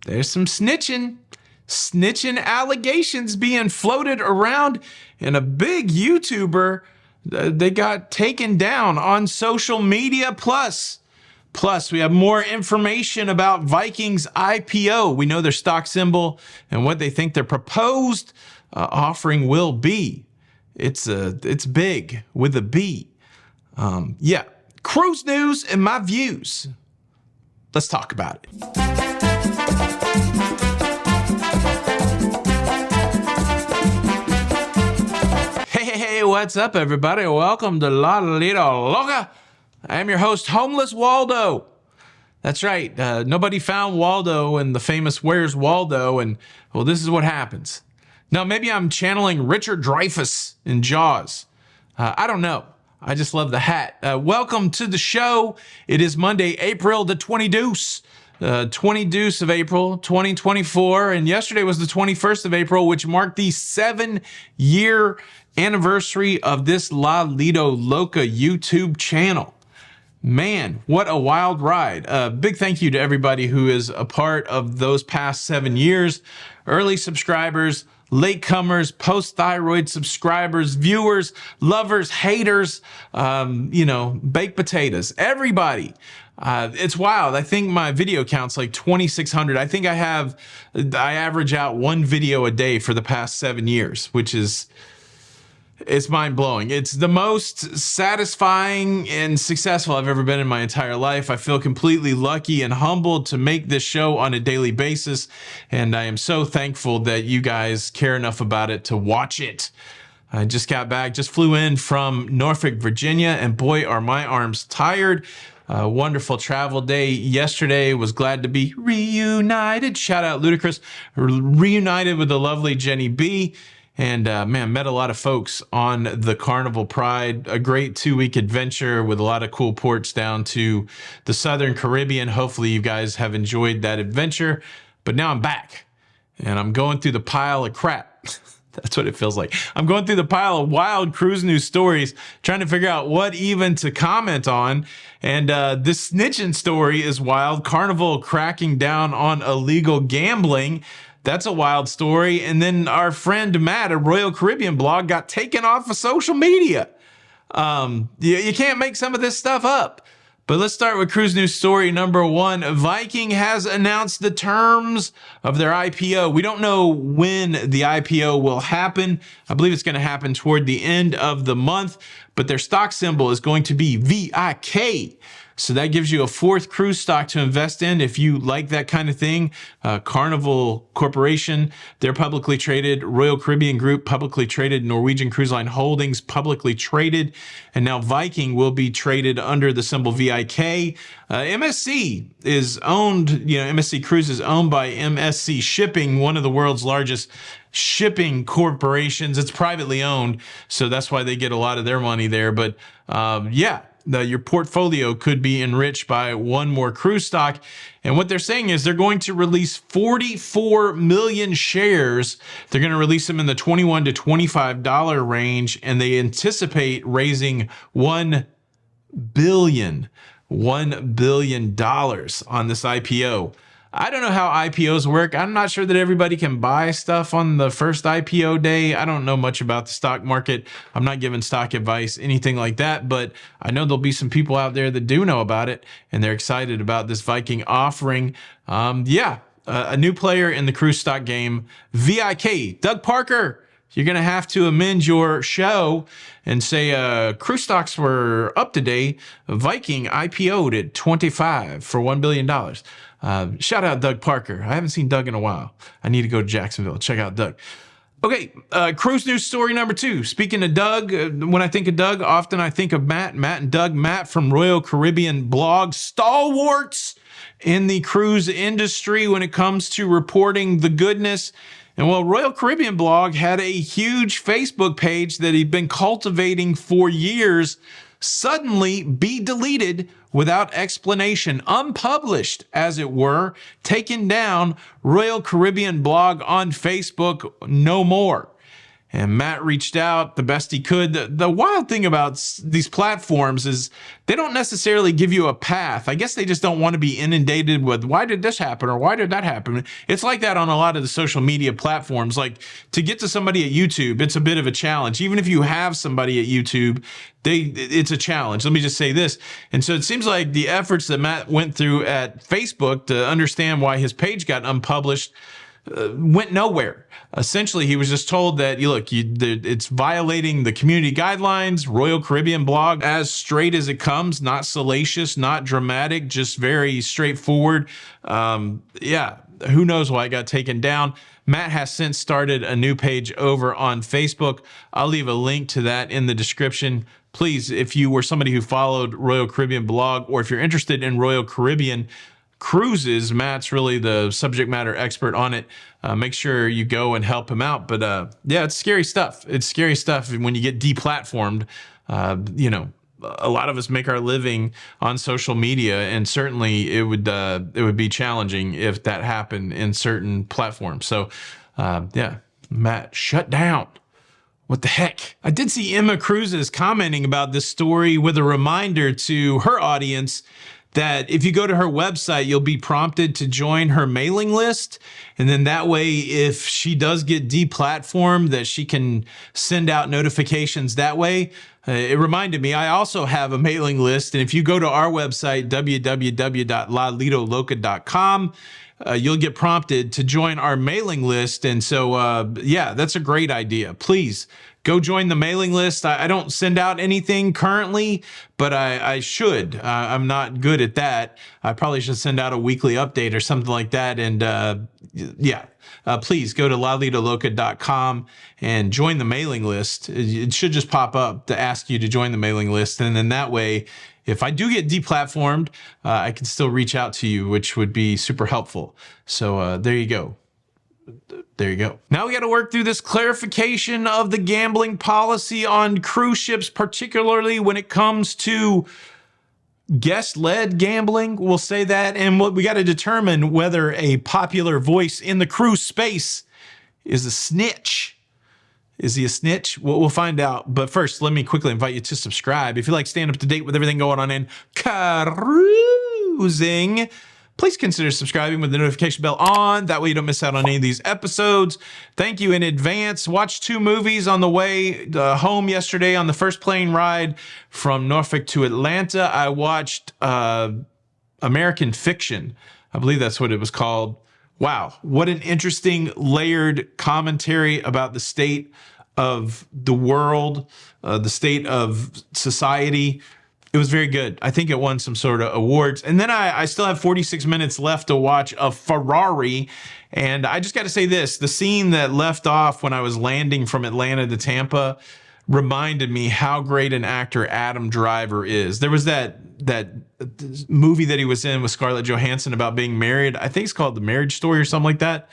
there's some snitching allegations being floated around, and a big YouTuber, they got taken down on social media. Plus, we have more information about Viking's IPO. We know their stock symbol and what they think their proposed offering will be. It's big with a B. Cruise news and my views. Let's talk about it. Hey, what's up, everybody? Welcome to La Lita Loca. I am your host, Homeless Waldo. That's right. Nobody found Waldo in the famous Where's Waldo, and well, this is what happens. Now, maybe I'm channeling Richard Dreyfuss in Jaws. I don't know. I just love the hat. Welcome to the show. It is Monday, April the 20 of April, 2024. And yesterday was the 21st of April, which marked the 7-year anniversary of this La Lido Loca YouTube channel. Man, what a wild ride. Big thank you to everybody who is a part of those past 7 years. Early subscribers, latecomers, post-thyroid subscribers, viewers, lovers, haters, baked potatoes, everybody. It's wild. I think my video count's like 2,600. I think I average out one video a day for the past 7 years, which is, it's mind-blowing. It's the most satisfying and successful I've ever been in my entire life. I feel completely lucky and humbled to make this show on a daily basis, and I am so thankful that you guys care enough about it to watch it. I just got back, just flew in from Norfolk, Virginia, and boy, are my arms tired. Wonderful travel day yesterday. Was glad to be reunited. Shout out Ludacris. Reunited with the lovely Jenny B. And met a lot of folks on the Carnival Pride. A great 2-week adventure with a lot of cool ports down to the Southern Caribbean. Hopefully you guys have enjoyed that adventure. But now I'm back and I'm going through the pile of crap. That's what it feels like. I'm going through the pile of wild cruise news stories, trying to figure out what even to comment on. And this snitching story is wild. Carnival cracking down on illegal gambling. That's a wild story. And then our friend Matt, a Royal Caribbean blog, got taken off of social media. You can't make some of this stuff up. But let's start with cruise news story number 1. Viking has announced the terms of their IPO. We don't know when the IPO will happen. I believe it's going to happen toward the end of the month, but their stock symbol is going to be VIK. So that gives you a 4th cruise stock to invest in if you like that kind of thing. Carnival Corporation, they're publicly traded. Royal Caribbean Group, publicly traded. Norwegian Cruise Line Holdings, publicly traded. And now Viking will be traded under the symbol VIK. MSC is owned, MSC Cruise is owned by MSC Shipping, one of the world's largest shipping corporations. It's privately owned, so that's why they get a lot of their money there. But your portfolio could be enriched by one more cruise stock. And what they're saying is they're going to release 44 million shares. They're going to release them in the $21 to $25 range, and they anticipate raising $1 billion on this IPO. I don't know how IPOs work. I'm not sure that everybody can buy stuff on the first IPO day. I don't know much about the stock market. I'm not giving stock advice, anything like that, but I know there'll be some people out there that do know about it, and they're excited about this Viking offering. A new player in the cruise stock game, VIK. Doug Parker, you're going to have to amend your show and say cruise stocks were up today. Viking IPO'd at 25 for $1 billion. Shout out Doug Parker. I haven't seen Doug in a while. I need to go to Jacksonville. Check out Doug. Okay, cruise news story number 2. Speaking of Doug, when I think of Doug, often I think of Matt and Doug. Matt from Royal Caribbean blog, stalwarts in the cruise industry when it comes to reporting the goodness. And well, Royal Caribbean blog had a huge Facebook page that he'd been cultivating for years suddenly be deleted without explanation, unpublished as it were, taken down. Royal Caribbean blog on Facebook, no more. And Matt reached out the best he could. The wild thing about these platforms is they don't necessarily give you a path. I guess they just don't want to be inundated with, why did this happen or why did that happen? It's like that on a lot of the social media platforms. Like, to get to somebody at YouTube, it's a bit of a challenge. Even if you have somebody at YouTube, it's a challenge. Let me just say this. And so it seems like the efforts that Matt went through at Facebook to understand why his page got unpublished went nowhere. Essentially, he was just told that, it's violating the community guidelines. Royal Caribbean blog, as straight as it comes, not salacious, not dramatic, just very straightforward. Who knows why it got taken down. Matt has since started a new page over on Facebook. I'll leave a link to that in the description. Please, if you were somebody who followed Royal Caribbean blog, or if you're interested in Royal Caribbean cruises, Matt's really the subject matter expert on it. Make sure you go and help him out. But it's scary stuff. It's scary stuff when you get deplatformed. A lot of us make our living on social media, and certainly it would be challenging if that happened in certain platforms. So Matt shut down. What the heck? I did see Emma Cruises commenting about this story with a reminder to her audience that if you go to her website, you'll be prompted to join her mailing list. And then that way, if she does get deplatformed, that she can send out notifications that way. It reminded me, I also have a mailing list. And if you go to our website, www.lalidoloca.com, you'll get prompted to join our mailing list. And so, that's a great idea. Please go join the mailing list. I don't send out anything currently, but I should. I'm not good at that. I probably should send out a weekly update or something like that. And please go to lalidoloca.com and join the mailing list. It should just pop up to ask you to join the mailing list. And then that way, if I do get deplatformed, I can still reach out to you, which would be super helpful. So there you go. There you go. Now we got to work through this clarification of the gambling policy on cruise ships, particularly when it comes to guest-led gambling. We'll say that. And we got to determine whether a popular voice in the cruise space is a snitch. Is he a snitch? We'll find out. But first, let me quickly invite you to subscribe. If you like staying up to date with everything going on in cruising, please consider subscribing with the notification bell on. That way you don't miss out on any of these episodes. Thank you in advance. Watched 2 movies on the way home yesterday on the first plane ride from Norfolk to Atlanta. I watched American Fiction. I believe that's what it was called. Wow, what an interesting layered commentary about the state of the world, the state of society. It was very good. I think it won some sort of awards. And then I still have 46 minutes left to watch a Ferrari. And I just got to say this, the scene that left off when I was landing from Atlanta to Tampa reminded me how great an actor Adam Driver is. There was that movie that he was in with Scarlett Johansson about being married. I think it's called The Marriage Story or something like that.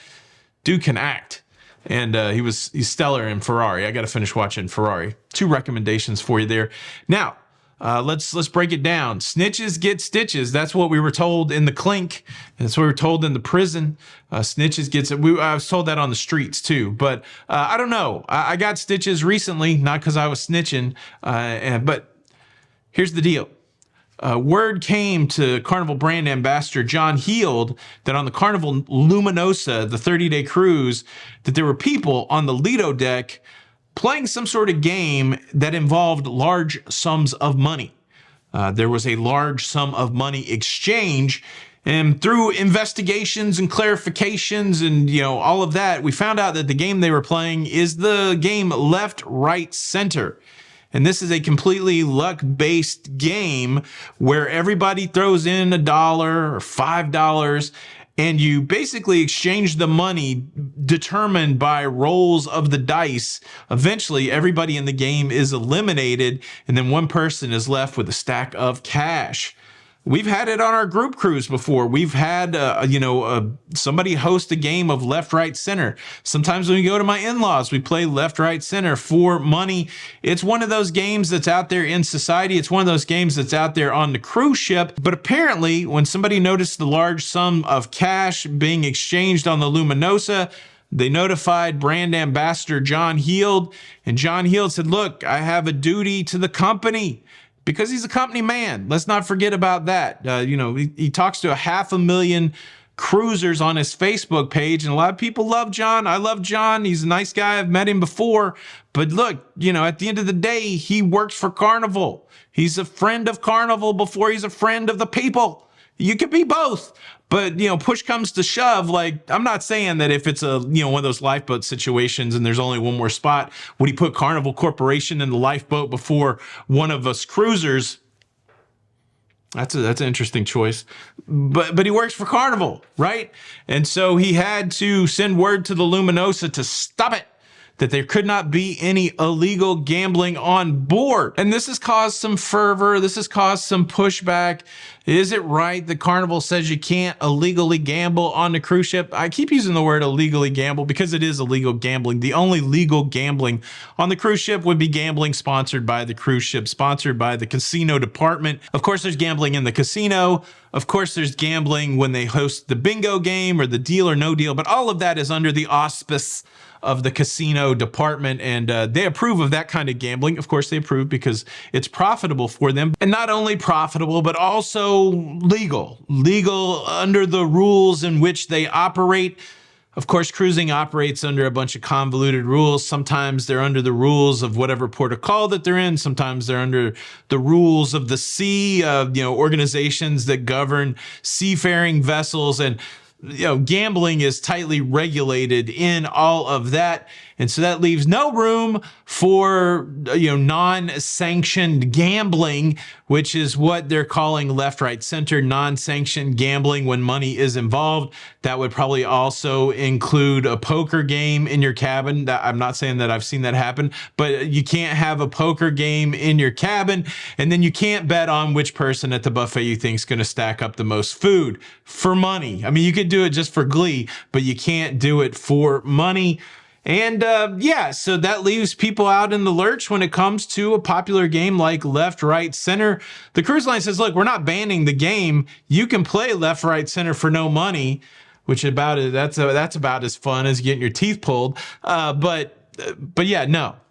Dude can act. And he's stellar in Ferrari. I got to finish watching Ferrari. 2 recommendations for you there. Now, let's break it down. Snitches get stitches. That's what we were told in the clink. That's what we were told in the prison. Snitches gets it. I was told that on the streets too. But I don't know. I got stitches recently, not because I was snitching. But here's the deal. Word came to Carnival brand ambassador John Heald that on the Carnival Luminosa, the 30-day cruise, that there were people on the Lido deck playing some sort of game that involved large sums of money. There was a large sum of money exchange, and through investigations and clarifications and all of that, we found out that the game they were playing is the game Left, Right, Center. And this is a completely luck-based game where everybody throws in $1 or $5, and you basically exchange the money determined by rolls of the dice. Eventually, everybody in the game is eliminated, and then one person is left with a stack of cash. We've had it on our group cruise before. We've had, somebody host a game of Left, Right, Center. Sometimes when we go to my in-laws, we play Left, Right, Center for money. It's one of those games that's out there in society. It's one of those games that's out there on the cruise ship. But apparently, when somebody noticed the large sum of cash being exchanged on the Luminosa, They notified brand ambassador John Heald, and John Heald said, look, I have a duty to the company, because he's a company man. Let's not forget about that. He talks to 500,000 cruisers on his Facebook page, and a lot of people love John. I love John. He's a nice guy. I've met him before. But look, at the end of the day, he works for Carnival. He's a friend of Carnival before he's a friend of the people. You could be both. But, push comes to shove. Like, I'm not saying that if it's one of those lifeboat situations and there's only one more spot, would he put Carnival Corporation in the lifeboat before one of us cruisers? That's an interesting choice. But he works for Carnival, right? And so he had to send word to the Luminosa to stop it, that there could not be any illegal gambling on board. And this has caused some fervor. This has caused some pushback. Is it right that Carnival says you can't illegally gamble on the cruise ship? I keep using the word illegally gamble because it is illegal gambling. The only legal gambling on the cruise ship would be gambling sponsored by the cruise ship, sponsored by the casino department. Of course, there's gambling in the casino. Of course, there's gambling when they host the bingo game or the Deal or No Deal, but all of that is under the auspice of the casino department, and they approve of that kind of gambling. Of course, they approve because it's profitable for them, and not only profitable, but also legal under the rules in which they operate. Of course, cruising operates under a bunch of convoluted rules. Sometimes they're under the rules of whatever port of call that they're in. Sometimes they're under the rules of the sea, organizations that govern seafaring vessels. And gambling is tightly regulated in all of that. And so that leaves no room for, non-sanctioned gambling, which is what they're calling left, right, center, non-sanctioned gambling when money is involved. That would probably also include a poker game in your cabin. I'm not saying that I've seen that happen, but you can't have a poker game in your cabin. And then you can't bet on which person at the buffet you think is going to stack up the most food for money. I mean, you could do it just for glee, but you can't do it for money. And so that leaves people out in the lurch when it comes to a popular game like left, right, center. The cruise line says, look, we're not banning the game. You can play left, right, center for no money, which that's about as fun as getting your teeth pulled. But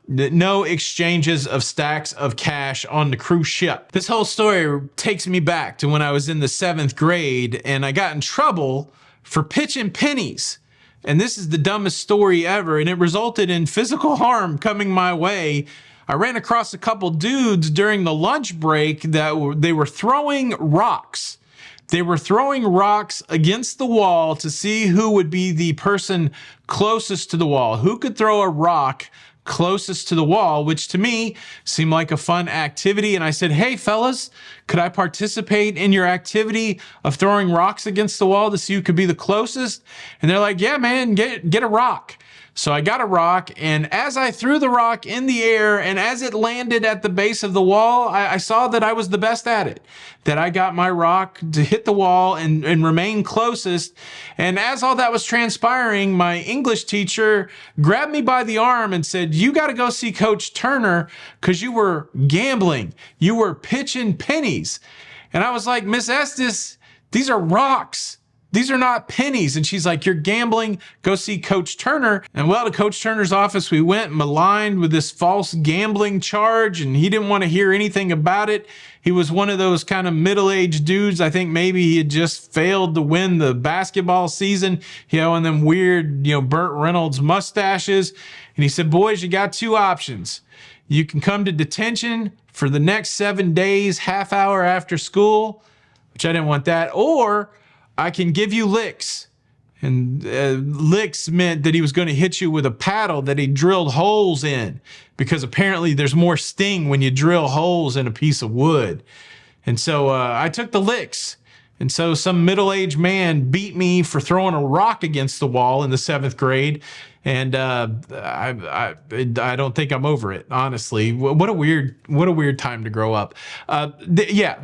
no exchanges of stacks of cash on the cruise ship. This whole story takes me back to when I was in the 7th grade and I got in trouble for pitching pennies. And this is the dumbest story ever, and it resulted in physical harm coming my way. I ran across a couple dudes during the lunch break that they were throwing rocks. They were throwing rocks against the wall to see who would be the person closest to the wall, who could throw a rock closest to the wall, which to me seemed like a fun activity. And I said, hey, fellas, could I participate in your activity of throwing rocks against the wall to see who could be the closest? And they're like, yeah, man, get a rock. So I got a rock, and as I threw the rock in the air and as it landed at the base of the wall, I saw that I was the best at it, that I got my rock to hit the wall and remain closest. And as all that was transpiring, my English teacher grabbed me by the arm and said, you got to go see Coach Turner because you were gambling. You were pitching pennies. And I was like, Miss Estes, these are rocks. These are not pennies. And she's like, you're gambling. Go see Coach Turner. And well, to Coach Turner's office, we went maligned with this false gambling charge, and he didn't want to hear anything about it. He was one of those kind of middle-aged dudes. I think maybe he had just failed to win the basketball season, and them weird, Burt Reynolds mustaches. And he said, boys, you got two options. You can come to detention for the next 7 days, half hour after school, which I didn't want that, or I can give you licks. And licks meant that he was going to hit you with a paddle that he drilled holes in, because apparently there's more sting when you drill holes in a piece of wood. And so I took the licks. And so some middle-aged man beat me for throwing a rock against the wall in the 7th grade. And I don't think I'm over it, honestly. What a weird time to grow up.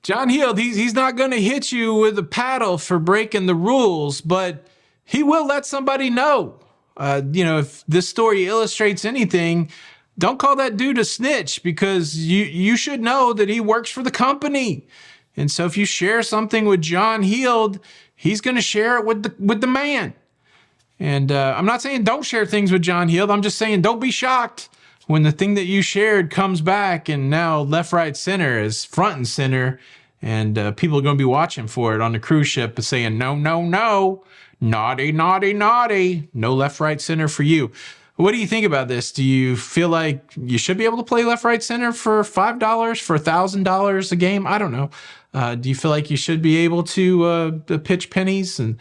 John Heald, he's not going to hit you with a paddle for breaking the rules, but he will let somebody know. If this story illustrates anything, don't call that dude a snitch, because you should know that he works for the company. And so if you share something with John Heald, he's going to share it with the man. And I'm not saying don't share things with John Heald. I'm just saying don't be shocked when the thing that you shared comes back and now left, right, center is front and center. And people are going to be watching for it on the cruise ship saying, no, no, no, naughty, naughty, naughty. No left, right, center for you. What do you think about this? Do you feel like you should be able to play left, right, center for $5, for $1,000 a game? I don't know. Do you feel like you should be able to pitch pennies and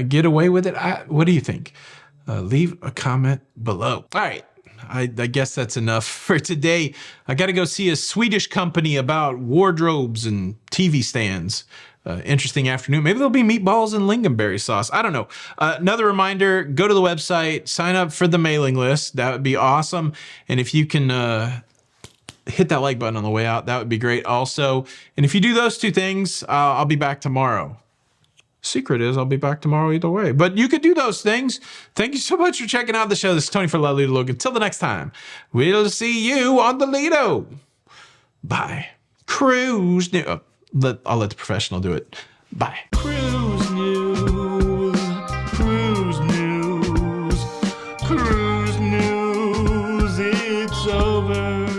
get away with it? What do you think? Leave a comment below. All right. I guess that's enough for today. I got to go see a Swedish company about wardrobes and TV stands. Interesting afternoon. Maybe there'll be meatballs and lingonberry sauce. I don't know. Another reminder, go to the website, sign up for the mailing list. That would be awesome. And if you can hit that like button on the way out, that would be great also. And if you do those two things, I'll be back tomorrow. Secret is I'll be back tomorrow either way. But you could do those things. Thank you so much for checking out the show. This is Tony for La Lido Logan. Until the next time, we'll see you on the Lido. Bye. Cruise news. I'll let the professional do it. Bye. Cruise news, cruise news, cruise news, it's over.